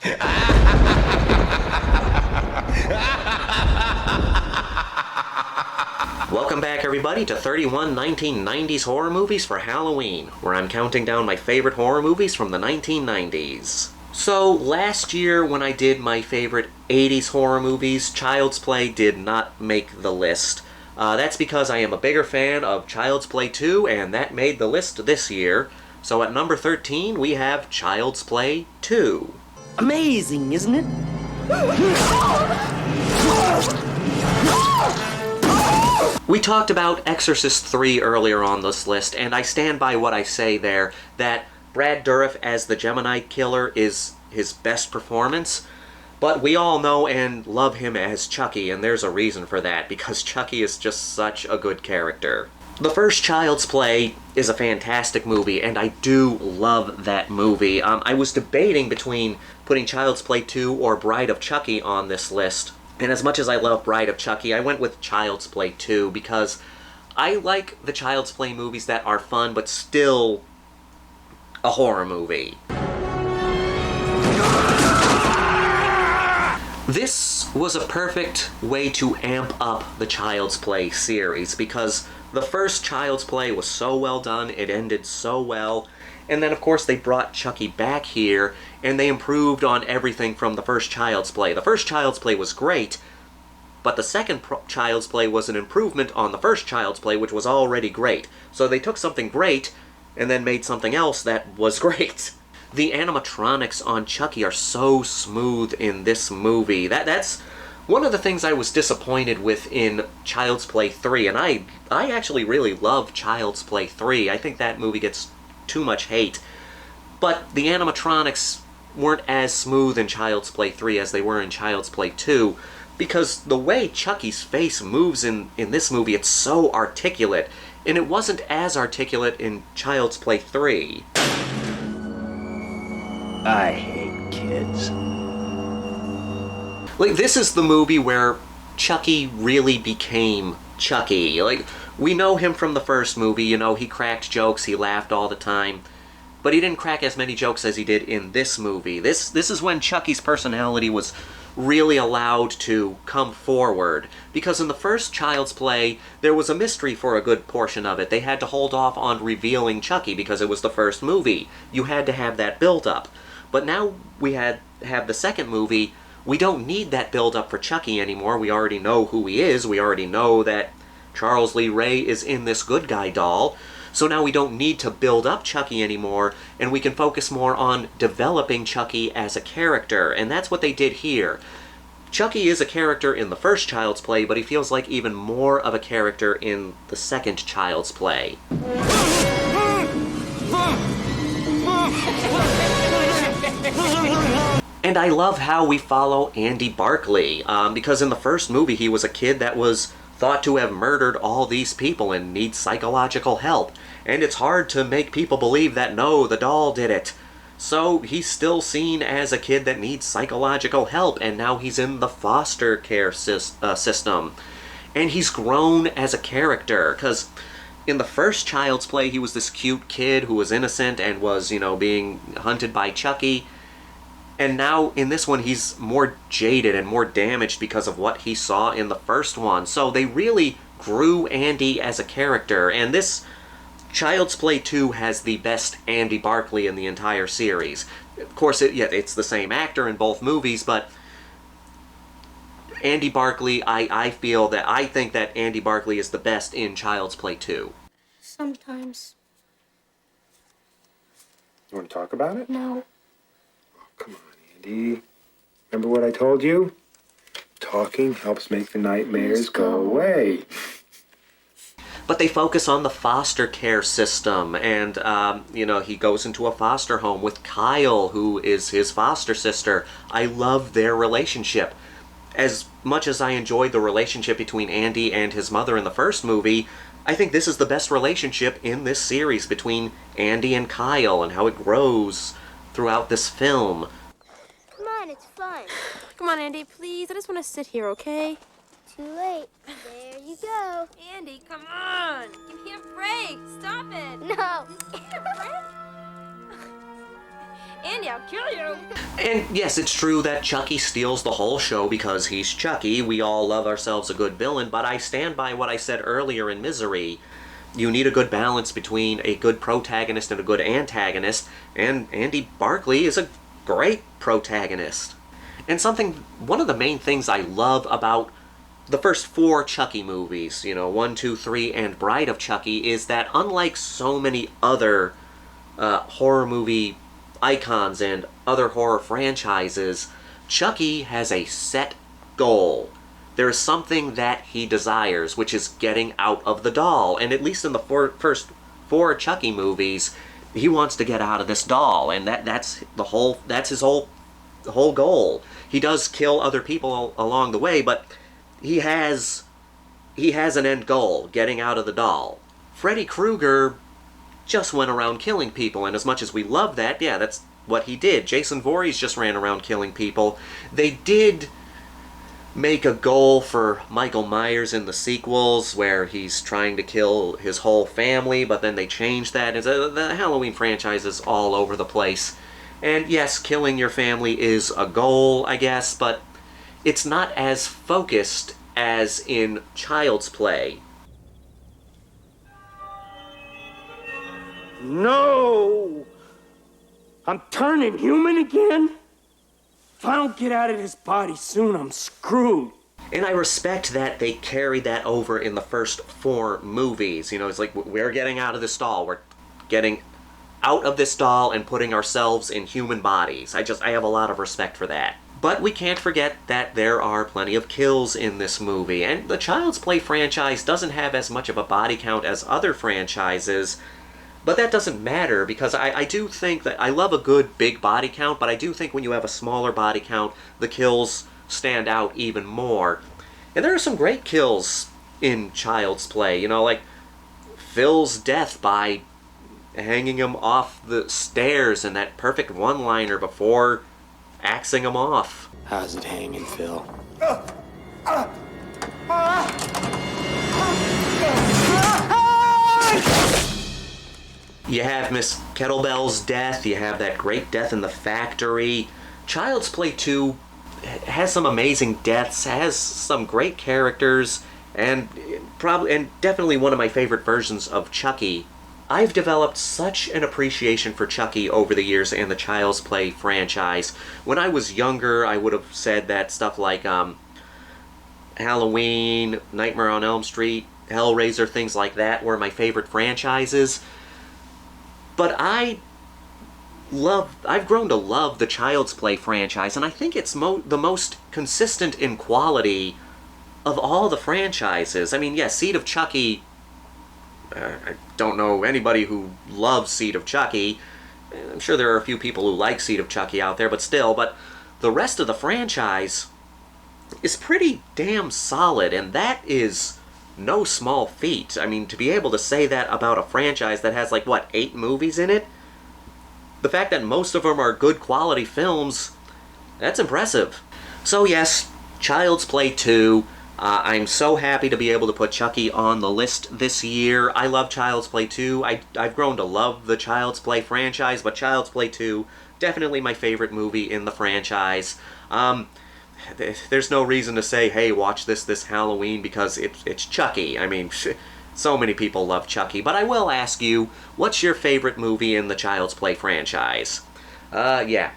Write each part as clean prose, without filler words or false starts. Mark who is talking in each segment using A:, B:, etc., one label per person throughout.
A: Welcome back, everybody, to 31 1990s horror movies for Halloween, where I'm counting down my favorite horror movies from the 1990s. So, last year when I did my favorite 80s horror movies, Child's Play did not make the list. That's because I am a bigger fan of Child's Play 2, and that made the list this year. So at number 13, we have Child's Play 2.
B: Amazing, isn't it?
A: We talked about Exorcist 3 earlier on this list, and I stand by what I say there, that Brad Dourif as the Gemini Killer is his best performance, but we all know and love him as Chucky, and there's a reason for that, because Chucky is just such a good character. The first Child's Play is a fantastic movie, and I do love that movie. I was debating between putting Child's Play 2 or Bride of Chucky on this list, and as much as I love Bride of Chucky, I went with Child's Play 2 because I like the Child's Play movies that are fun but still a horror movie. This was a perfect way to amp up the Child's Play series because the first Child's Play was so well done, it ended so well, and then of course they brought Chucky back here, and they improved on everything from the first Child's Play. The first Child's Play was great, but the second Child's Play was an improvement on the first Child's Play, which was already great. So they took something great, and then made something else that was great. The animatronics on Chucky are so smooth in this movie. That's one of the things I was disappointed with in Child's Play 3, and I actually really love Child's Play 3. I think that movie gets too much hate. But the animatronics weren't as smooth in Child's Play 3 as they were in Child's Play 2, because the way Chucky's face moves in this movie, it's so articulate, and it wasn't as articulate in Child's Play 3.
B: I hate kids.
A: Like, this is the movie where Chucky really became Chucky. Like, we know him from the first movie, you know, he cracked jokes, he laughed all the time, but he didn't crack as many jokes as he did in this movie. This is when Chucky's personality was really allowed to come forward, because in the first Child's Play, there was a mystery for a good portion of it. They had to hold off on revealing Chucky because it was the first movie. You had to have that build-up. But now we have the second movie, we don't need that build-up for Chucky anymore. We already know who he is. We already know that Charles Lee Ray is in this good guy doll. So now we don't need to build up Chucky anymore, and we can focus more on developing Chucky as a character, and that's what they did here. Chucky is a character in the first Child's Play, but he feels like even more of a character in the second Child's Play. And I love how we follow Andy Barclay, because in the first movie he was a kid that was thought to have murdered all these people and needs psychological help. And it's hard to make people believe that, no, the doll did it. So he's still seen as a kid that needs psychological help, and now he's in the foster care system. And he's grown as a character, because in the first Child's Play he was this cute kid who was innocent and was, you know, being hunted by Chucky. And now, in this one, he's more jaded and more damaged because of what he saw in the first one. So they really grew Andy as a character, and this Child's Play 2 has the best Andy Barclay in the entire series. Of course, it's the same actor in both movies, but Andy Barclay, I think that Andy Barclay is the best in Child's Play 2.
C: Sometimes.
D: You want to talk about it?
C: No.
D: Come on, Andy. Remember what I told you? Talking helps make the nightmares go away.
A: But they focus on the foster care system, and, he goes into a foster home with Kyle, who is his foster sister. I love their relationship. As much as I enjoyed the relationship between Andy and his mother in the first movie, I think this is the best relationship in this series between Andy and Kyle, and how it grows throughout this film.
C: Come on, it's fun. Come on, Andy, please. I just want to sit here, okay? Too late. There you go.
E: Andy, come on. Give me a break. Stop it.
C: No.
E: Just give me a break. Andy, I'll kill you.
A: And yes, it's true that Chucky steals the whole show because he's Chucky. We all love ourselves a good villain, but I stand by what I said earlier in Misery. You need a good balance between a good protagonist and a good antagonist, and Andy Barclay is a great protagonist. And one of the main things I love about the first 4 Chucky movies, 1, 2, 3, and Bride of Chucky, is that unlike so many other horror movie icons and other horror franchises, Chucky has a set goal. There is something that he desires, which is getting out of the doll. And at least in the first 4 Chucky movies, he wants to get out of this doll, and that's his whole goal. He does kill other people along the way, but he has an end goal, getting out of the doll. Freddy Krueger just went around killing people, and as much as we love that, yeah, that's what he did. Jason Voorhees just ran around killing people. They did make a goal for Michael Myers in the sequels, where he's trying to kill his whole family, but then they changed that. The Halloween franchise is all over the place. And yes, killing your family is a goal, I guess, but it's not as focused as in Child's Play.
B: No! I'm turning human again? If I don't get out of this body soon, I'm screwed.
A: And I respect that they carried that over in the first 4 movies. It's like, we're getting out of this doll. We're getting out of this doll and putting ourselves in human bodies. I have a lot of respect for that. But we can't forget that there are plenty of kills in this movie. And the Child's Play franchise doesn't have as much of a body count as other franchises. But that doesn't matter, because I do think that I love a good big body count, but I do think when you have a smaller body count, the kills stand out even more. And there are some great kills in Child's Play, like Phil's death by hanging him off the stairs, and that perfect one-liner before axing him off.
B: How's it hanging, Phil?
A: You have Miss Kettlebell's death, you have that great death in the factory. Child's Play 2 has some amazing deaths, has some great characters, and definitely one of my favorite versions of Chucky. I've developed such an appreciation for Chucky over the years and the Child's Play franchise. When I was younger, I would have said that stuff like Halloween, Nightmare on Elm Street, Hellraiser, things like that were my favorite franchises. But I've grown to love the Child's Play franchise, and I think it's the most consistent in quality of all the franchises. I mean, yes, Seed of Chucky, I don't know anybody who loves Seed of Chucky. I'm sure there are a few people who like Seed of Chucky out there, but the rest of the franchise is pretty damn solid, and that is no small feat. I mean, to be able to say that about a franchise that has, 8 movies in it? The fact that most of them are good quality films, that's impressive. So yes, Child's Play 2. I'm so happy to be able to put Chucky on the list this year. I love Child's Play 2. I've grown to love the Child's Play franchise, but Child's Play 2, definitely my favorite movie in the franchise. There's no reason to say, hey, watch this Halloween, because it's Chucky. I mean, so many people love Chucky. But I will ask you, what's your favorite movie in the Child's Play franchise? Yeah.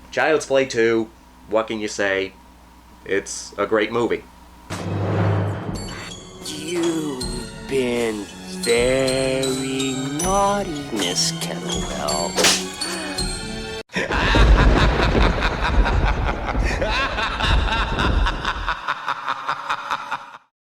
A: Child's Play 2, what can you say? It's a great movie.
B: You've been very naughty, Miss Kettlewell.